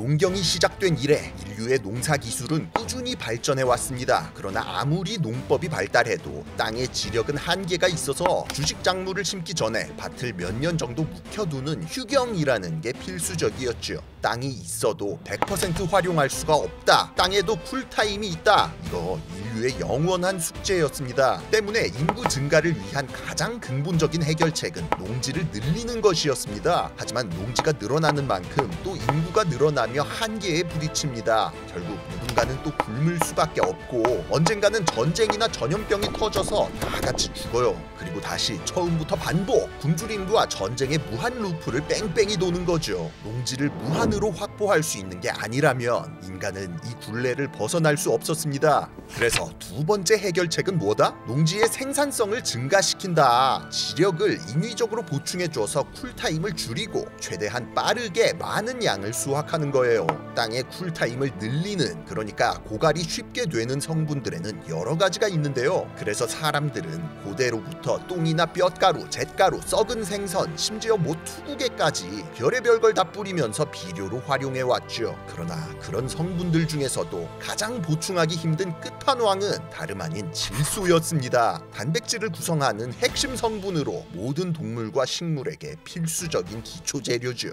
농경이 시작된 이래 인류의 농사 기술은 꾸준히 발전해 왔습니다. 그러나 아무리 농법이 발달해도 땅의 지력은 한계가 있어서 주식 작물을 심기 전에 밭을 몇 년 정도 묵혀두는 휴경이라는 게 필수적이었죠. 땅이 있어도 100% 활용할 수가 없다. 땅에도 쿨타임이 있다. 이거 인류의 영원한 숙제였습니다. 때문에 인구 증가를 위한 가장 근본적인 해결책은 농지를 늘리는 것이었습니다. 하지만 농지가 늘어나는 만큼 또 인구가 늘어나며 한계에 부딪힙니다. 결국 누군가는 또 굶을 수밖에 없고 언젠가는 전쟁이나 전염병이 터져서 다 같이 죽어요. 그리고 다시 처음부터 반복. 굶주린 인구와 전쟁의 무한 루프를 뺑뺑이 도는 거죠. 농지를 무한으로 확보할 수 있는 게 아니라면 인간은 이 굴레를 벗어날 수 없었습니다. 그래서 두 번째 해결책은 뭐다? 농지의 생산성을 증가시킨다. 지력을 인위적으로 보충해줘서 쿨타임을 줄이고 최대한 빠르게 많은 양을 수확하는 거예요. 땅의 쿨타임을 늘리는, 그러니까 고갈이 쉽게 되는 성분들에는 여러 가지가 있는데요. 그래서 사람들은 고대로부터 똥이나 뼛가루, 잿가루, 썩은 생선, 심지어 투구개까지 별의별 걸 다 뿌리면서 비료로 활용해왔죠. 그러나 그런 성분들 중에서도 가장 보충하기 힘든 끝판왕은 다름 아닌 질소였습니다. 단백질을 구성하는 핵심 성분으로 모든 동물과 식물에게 필수적인 기초 재료죠.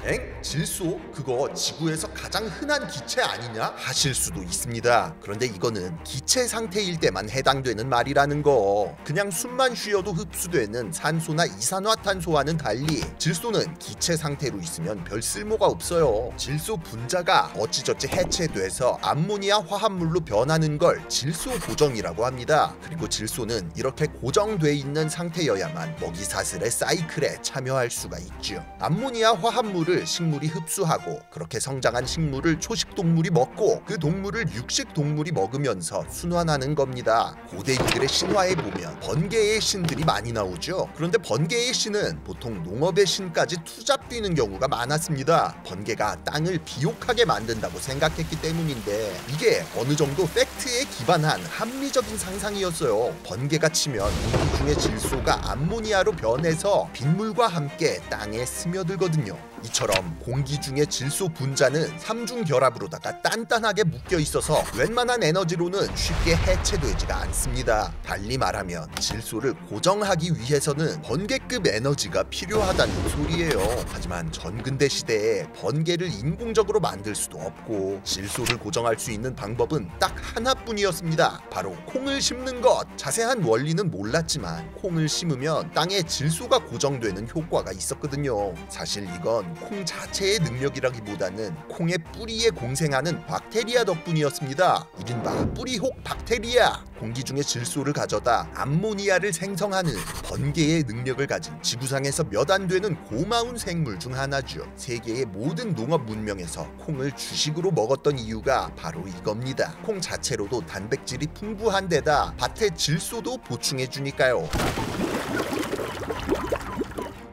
엥? 질소? 그거 지구에서 가장 흔한 기체 아니냐? 하실 수도 있습니다. 그런데 이거는 기체 상태일 때만 해당되는 말이라는 거. 그냥 숨만 쉬어도 흡수되는 산소나 이산화탄소와는 달리 질소는 기체 상태로 있으면 별 쓸모가 없어요. 질소 분자가 어찌저찌 해체돼서 암모니아 화합물로 변하는 걸 질소 고정이라고 합니다. 그리고 질소는 이렇게 고정돼 있는 상태여야만 먹이사슬의 사이클에 참여할 수가 있죠. 암모니아 화합물을 식물이 흡수하고 그렇게 성장한 식물을 초식동물이 먹고 그 동물을 육식동물이 먹으면서 순환하는 겁니다. 고대인들의 신화에 보면 번개의 신들이 많이 나오죠. 그런데 번개의 신은 보통 농업의 신까지 투잡뛰는 경우가 많았습니다. 번개가 땅을 비옥하게 만든다고 생각했기 때문인데 이게 어느 정도 팩트에 기반한 합리적인 상상이었어요. 번개가 치면 공기 중의 질소가 암모니아로 변해서 빗물과 함께 땅에 스며들거든요. 이처럼 공기 중의 질소 분자는 삼중 결합으로다가 단단하게 묶여 있어서 웬만한 에너지로는 쉽게 해체되지가 않습니다. 달리 말하면 질소를 고정하기 위해서는 번개급 에너지가 필요하다는 소리예요. 하지만 전근대 시대에 번개를 인공적으로 만들 수도 없고 질소를 고정할 수 있는 방법은 딱 하나뿐이었습니다. 바로 콩을 심는 것. 자세한 원리는 몰랐지만 콩을 심으면 땅에 질소가 고정되는 효과가 있었거든요. 사실 이건 콩 자체의 능력이라기보다는 콩의 뿌리에 공생하는 박테리아 덕분이었습니다. 이른바 뿌리혹 박테리아. 공기 중에 질소를 가져다 암모니아를 생성하는 번개의 능력을 가진 지구상에서 몇 안 되는 고마운 생물 중 하나죠. 세계의 모든 농업 문명에서 콩을 주식으로 먹었던 이유가 바로 이겁니다. 콩 자체로도 단백질이 풍부한 데다 밭에 질소도 보충해주니까요.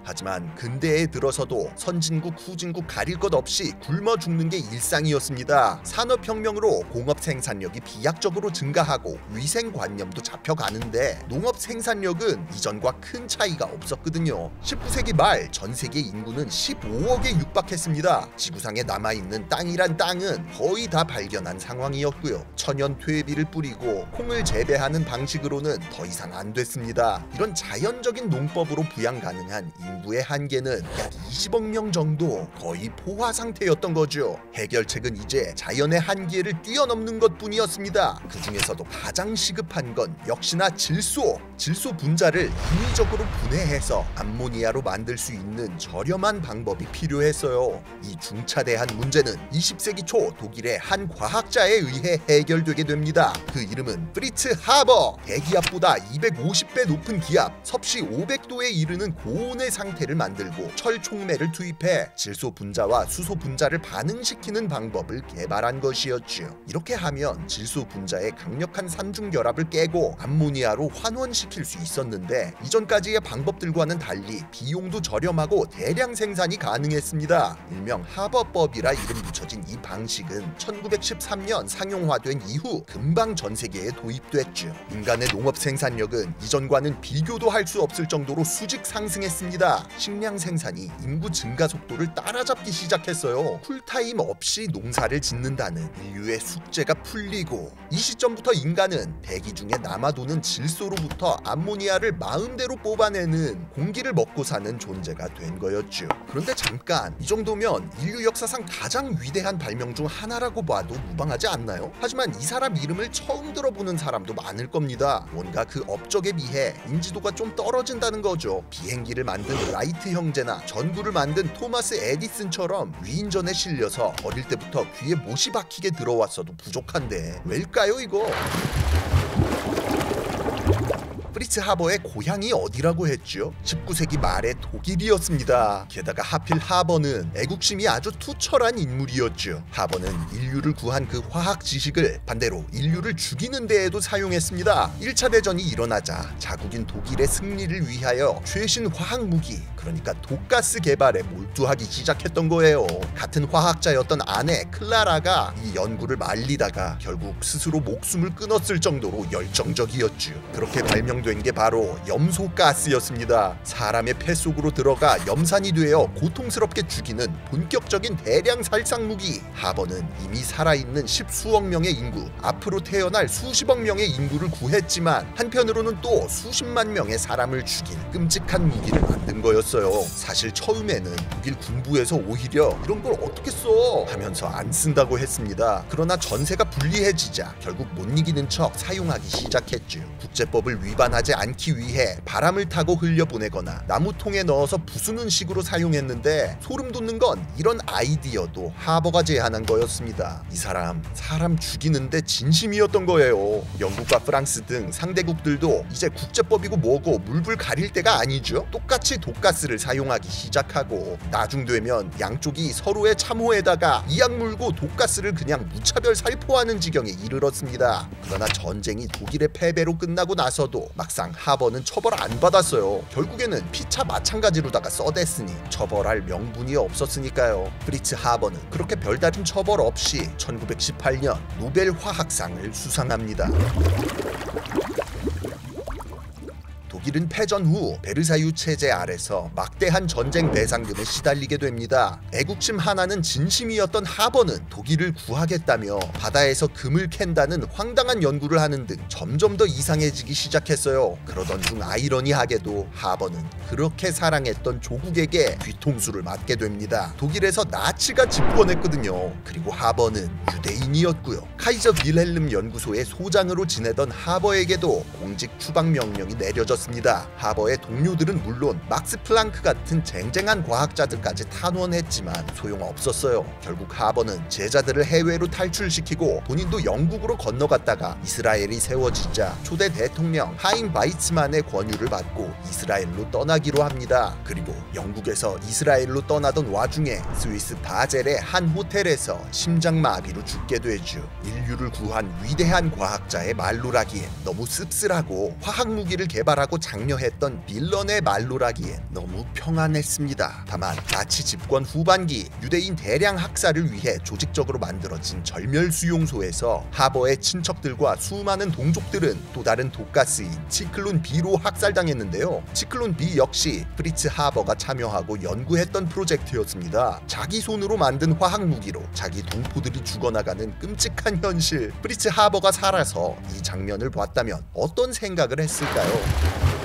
하지만 근대에 들어서도 선진국, 후진국 가릴 것 없이 굶어 죽는 게 일상이었습니다. 산업혁명으로 공업 생산력이 비약적으로 증가하고 위생관념도 잡혀가는데 농업 생산력은 이전과 큰 차이가 없었거든요. 19세기 말 전 세계 인구는 15억에 육박했습니다. 지구상에 남아있는 땅이란 땅은 거의 다 발견한 상황이었고요. 천연 퇴비를 뿌리고 콩을 재배하는 방식으로는 더 이상 안 됐습니다. 이런 자연적인 농법으로 부양 가능한 인구의 한계는 약 20억 명 정도, 거의 포화 상태였던 거죠. 해결책은 이제 자연의 한계를 뛰어넘는 것뿐이었습니다. 그 중에서도 가장 시급한 건 역시나 질소. 질소 분자를 인위적으로 분해해서 암모니아로 만들 수 있는 저렴한 방법이 필요했어요. 이 중차대한 문제는 20세기 초 독일의 한 과학자에 의해 해결되게 됩니다. 그 이름은 프리츠 하버. 대기압보다 250배 높은 기압, 섭씨 500도에 이르는 고온의 상태를 만들고 철 촉매를 투입해 질소 분자와 수소 분자를 반응시키는 방법을 개발한 것이었죠. 이렇게 하면 질소 분자의 강력한 산중 결합을 깨고 암모니아로 환원시킬 수 있었는데 이전까지의 방법들과는 달리 비용도 저렴하고 대량 생산이 가능했습니다. 일명 하버법이라 이름 붙여진 이 방식은 1913년 상용화된 이후 금방 전 세계에 도입됐죠. 인간의 농업 생산력은 이전과는 비교도 할 수 없을 정도로 수직 상승했습니다. 식량 생산이 인구 증가 속도를 따라잡기 시작했어요. 쿨타임 없이 농사를 짓는다는 인류의 숙제가 풀리고 이 시점부터 인간은 대기 중에 남아도는 질소로부터 암모니아를 마음대로 뽑아내는 공기를 먹고 사는 존재가 된 거였죠. 그런데 잠깐, 이 정도면 인류 역사상 가장 위대한 발명 중 하나라고 봐도 무방하지 않나요? 하지만 이 사람 이름을 처음 들어보는 사람도 많을 겁니다. 뭔가 그 업적에 비해 인지도가 좀 떨어진다는 거죠. 비행기를 만든 라이트 형제나 전구를 만든 토마스 에디슨처럼 위인전에 실려서 어릴 때부터 귀에 못이 박히게 들어왔어도 부족한데 왜일까요 이거? 프리츠 하버의 고향이 어디라고 했죠? 19세기 말에 독일이었습니다. 게다가 하필 하버는 애국심이 아주 투철한 인물이었죠. 하버는 인류를 구한 그 화학 지식을 반대로 인류를 죽이는 데에도 사용했습니다. 1차 대전이 일어나자 자국인 독일의 승리를 위하여 최신 화학 무기, 그러니까 독가스 개발에 몰두하기 시작했던 거예요. 같은 화학자였던 아내 클라라가 이 연구를 말리다가 결국 스스로 목숨을 끊었을 정도로 열정적이었죠. 그렇게 발명된 게 바로 염소가스였습니다. 사람의 폐 속으로 들어가 염산이 되어 고통스럽게 죽이는 본격적인 대량 살상 무기. 하버는 이미 살아있는 십수억 명의 인구, 앞으로 태어날 수십억 명의 인구를 구했지만 한편으로는 또 수십만 명의 사람을 죽일 끔찍한 무기를 만든 거였어요. 사실 처음에는 독일 군부에서 오히려 이런 걸 어떻게 써? 하면서 안 쓴다고 했습니다. 그러나 전세가 불리해지자 결국 못 이기는 척 사용하기 시작했죠. 국제법을 위반하지 않기 위해 바람을 타고 흘려보내거나 나무통에 넣어서 부수는 식으로 사용했는데 소름 돋는 건 이런 아이디어도 하버가 제안한 거였습니다. 이 사람 죽이는데 진심이었던 거예요. 영국과 프랑스 등 상대국들도 이제 국제법이고 뭐고 물불 가릴 때가 아니죠. 똑같이 독가스를 사용하기 시작하고 나중 되면 양쪽이 서로의 참호에다가 이악 물고 독가스를 그냥 무차별 살포하는 지경에 이르렀습니다. 그러나 전쟁이 독일의 패배로 끝나고 나서도 막상 하버는 처벌 안 받았어요. 결국에는 피차 마찬가지로다가 써댔으니 처벌할 명분이 없었으니까요. 프리츠 하버는 그렇게 별다른 처벌 없이 1918년 노벨 화학상을 수상합니다. 독일은 패전 후 베르사유 체제 아래서 막대한 전쟁 배상금에 시달리게 됩니다. 애국심 하나는 진심이었던 하버는 독일을 구하겠다며 바다에서 금을 캔다는 황당한 연구를 하는 등 점점 더 이상해지기 시작했어요. 그러던 중 아이러니하게도 하버는 그렇게 사랑했던 조국에게 뒤통수를 맞게 됩니다. 독일에서 나치가 집권했거든요. 그리고 하버는 유대인이었고요. 카이저 빌헬름 연구소의 소장으로 지내던 하버에게도 공직 추방 명령이 내려졌습니다. 하버의 동료들은 물론 막스 플랑크 같은 쟁쟁한 과학자들까지 탄원했지만 소용없었어요. 결국 하버는 제자들을 해외로 탈출시키고 본인도 영국으로 건너갔다가 이스라엘이 세워지자 초대 대통령 하임 바이츠만의 권유를 받고 이스라엘로 떠나기로 합니다. 그리고 영국에서 이스라엘로 떠나던 와중에 스위스 바젤의 한 호텔에서 심장마비로 죽게 되죠. 인류를 구한 위대한 과학자의 말로라기엔 너무 씁쓸하고 화학무기를 개발하고 장려했던 빌런의 말로라기엔 너무 평안했습니다. 다만 나치 집권 후반기 유대인 대량 학살을 위해 조직적으로 만들어진 절멸수용소에서 하버의 친척들과 수많은 동족들은 또 다른 독가스인 치클론 B로 학살당했는데요. 치클론 B 역시 프리츠 하버가 참여하고 연구했던 프로젝트였습니다. 자기 손으로 만든 화학무기로 자기 동포들이 죽어나가는 끔찍한 현실. 프리츠 하버가 살아서 이 장면을 봤다면 어떤 생각을 했을까요?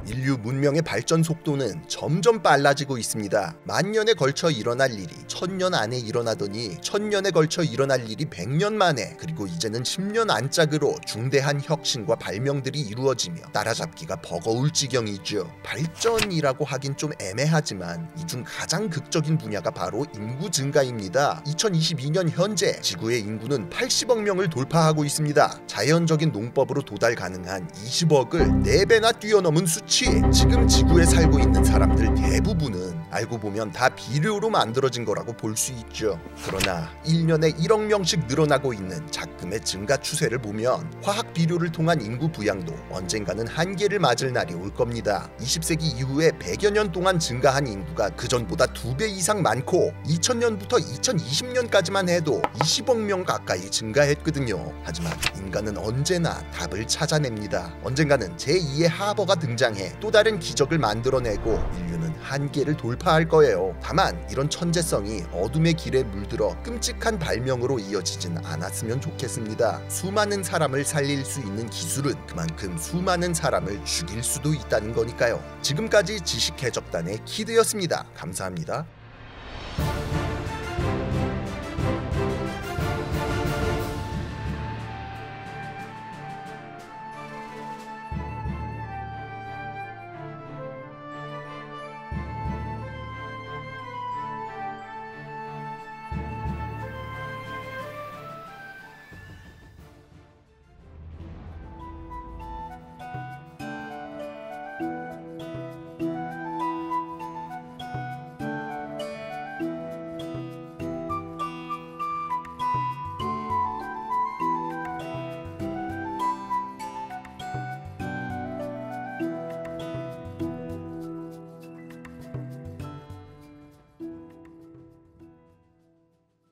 인류 문명의 발전 속도는 점점 빨라지고 있습니다. 만년에 걸쳐 일어날 일이 1000년 안에 일어나더니 1000년에 걸쳐 일어날 일이 100년 만에, 그리고 이제는 10년 안짝으로 중대한 혁신과 발명들이 이루어지며 따라잡기가 버거울 지경이죠. 발전이라고 하긴 좀 애매하지만 이 중 가장 극적인 분야가 바로 인구 증가입니다. 2022년 현재 지구의 인구는 80억 명을 돌파하고 있습니다. 자연적인 농법으로 도달 가능한 20억을 4배나 뛰어넘은 수치. 그렇지, 지금 지구에 살고 있는 사람들 대부분은 알고 보면 다 비료로 만들어진 거라고 볼 수 있죠. 그러나 1년에 1억 명씩 늘어나고 있는 작금의 증가 추세를 보면 화학 비료를 통한 인구 부양도 언젠가는 한계를 맞을 날이 올 겁니다. 20세기 이후에 100여 년 동안 증가한 인구가 그전보다 2배 이상 많고 2000년부터 2020년까지만 해도 20억 명 가까이 증가했거든요. 하지만 인간은 언제나 답을 찾아냅니다. 언젠가는 제2의 하버가 등장해 또 다른 기적을 만들어내고 인류는 한계를 돌파할 거예요. 다만 이런 천재성이 어둠의 길에 물들어 끔찍한 발명으로 이어지진 않았으면 좋겠습니다. 수많은 사람을 살릴 수 있는 기술은 그만큼 수많은 사람을 죽일 수도 있다는 거니까요. 지금까지 지식해적단의 키드였습니다. 감사합니다.